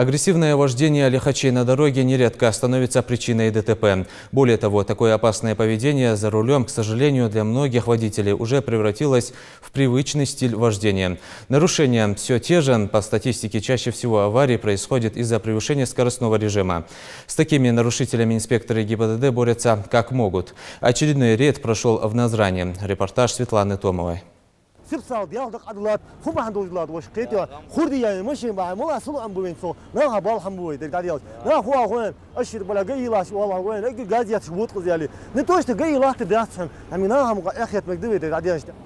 Агрессивное вождение лихачей на дороге нередко становится причиной ДТП. Более того, такое опасное поведение за рулем, к сожалению, для многих водителей уже превратилось в привычный стиль вождения. Нарушения все те же. По статистике, чаще всего аварии происходят из-за превышения скоростного режима. С такими нарушителями инспекторы ГИБДД борются как могут. Очередной рейд прошел в Назране. Репортаж Светланы Томовой.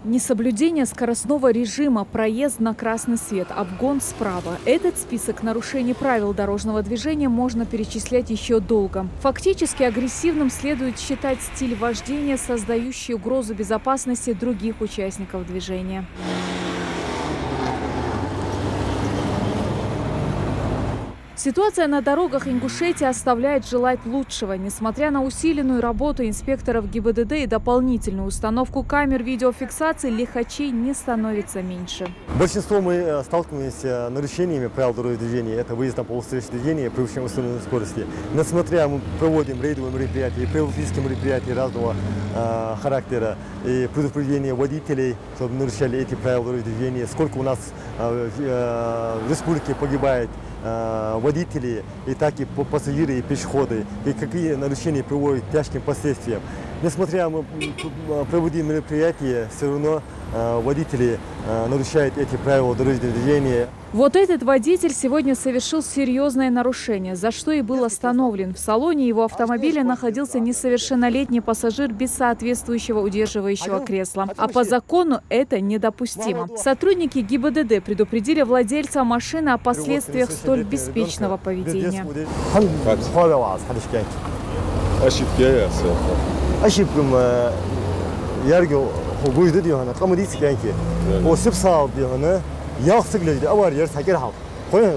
Несоблюдение скоростного режима, проезд на красный свет, обгон справа. Этот список нарушений правил дорожного движения можно перечислять еще долго. Фактически агрессивным следует считать стиль вождения, создающий угрозу безопасности других участников движения. Ситуация на дорогах Ингушетии оставляет желать лучшего. Несмотря на усиленную работу инспекторов ГИБДД и дополнительную установку камер видеофиксации, лихачей не становится меньше. Большинство мы сталкиваемся с нарушениями правил дорожного движения. Это выезд на полосу движения, превышение установленной скорости. Несмотря мы проводим рейдовые мероприятия, профилактические мероприятия разного характера и предупреждение водителей, чтобы нарушали эти правила дорожного движения. Сколько у нас в республике погибает водители, и так и пассажиры, и пешеходы, и какие нарушения приводят к тяжким последствиям. Несмотря мы проводим мероприятия, все равно водители нарушают эти правила дорожного движения. Вот этот водитель сегодня совершил серьезное нарушение, за что и был остановлен. В салоне его автомобиля находился несовершеннолетний пассажир без соответствующего удерживающего кресла. А по закону это недопустимо. Сотрудники ГИБДД предупредили владельца машины о последствиях столь беспечного поведения. авария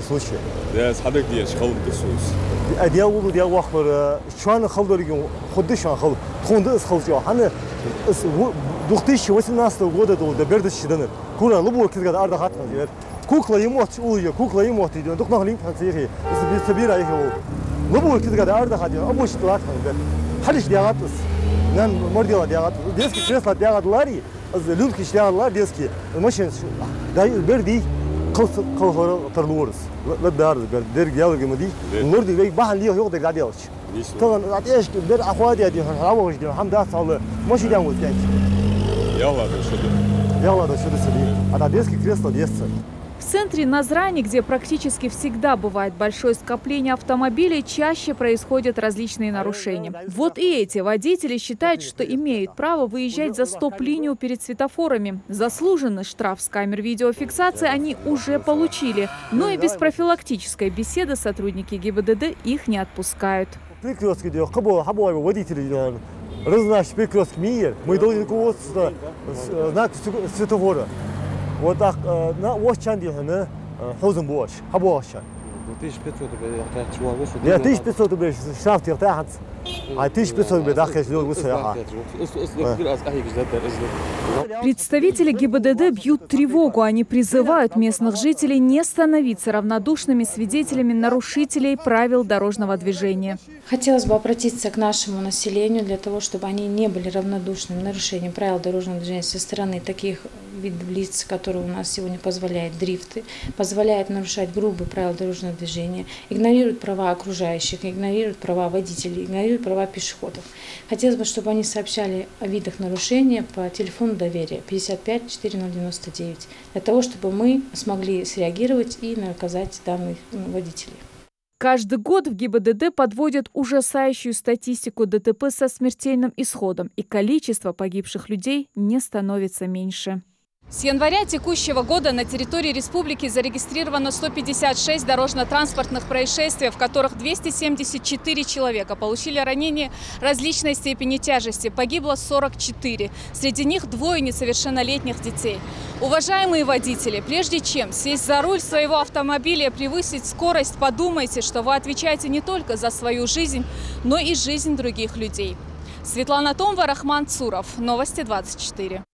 случай. şu an hani 2018 года до бердышчиданы кура лубу кизгада арда хатман дер кукла емот улуя кукла емот дер дукнах линк хансири собира его лубу кизгада арда хатман обоч тлатман дер халиш диагатс нан мордила диагатс дески кресла диагатлари людки диагатлар дески машин дай берди кылхора тарлуорс ладар дер гялгымди норди вей бахан лио yok der diyorç Тоган атеш бер ахвади ди хавош ди хамда салы моши дян вот кенч. Яла да сюда сиди. А да детский кресло детство. В центре Назрани, где практически всегда бывает большое скопление автомобилей, чаще происходят различные нарушения. Вот и эти водители считают, что имеют право выезжать за стоп-линию перед светофорами. Заслуженный штраф с камер видеофиксации они уже получили. Но и без профилактической беседы сотрудники ГИБДД их не отпускают. Перекрестки делают, хабо водители делают. Разначить перекрестки мир. Мы должны руководствоваться знак светофора. Вот так на Уощан делают, Хозенбош, хабошан. 1500 рублей штраф делают, а 1500 рублей дахешь делают высоя. Представители ГИБДД бьют тревогу. Они призывают местных жителей не становиться равнодушными свидетелями нарушителей правил дорожного движения. Хотелось бы обратиться к нашему населению для того, чтобы они не были равнодушными нарушением правил дорожного движения со стороны таких видов лиц, которые у нас сегодня позволяют дрифты, позволяют нарушать грубые правила дорожного движения, игнорируют права окружающих, игнорируют права водителей, игнорируют права пешеходов. Хотелось бы, чтобы они сообщали о видах нарушения по телефону доверия 55 4099, для того, чтобы мы смогли среагировать и наказать данных водителей. Каждый год в ГИБДД подводят ужасающую статистику ДТП со смертельным исходом, и количество погибших людей не становится меньше. С января текущего года на территории республики зарегистрировано 156 дорожно-транспортных происшествий, в которых 274 человека получили ранения различной степени тяжести. Погибло 44. Среди них 2 несовершеннолетних детей. Уважаемые водители, прежде чем сесть за руль своего автомобиля и превысить скорость, подумайте, что вы отвечаете не только за свою жизнь, но и жизнь других людей. Светлана Томова, Рахман Цуров. Новости 24.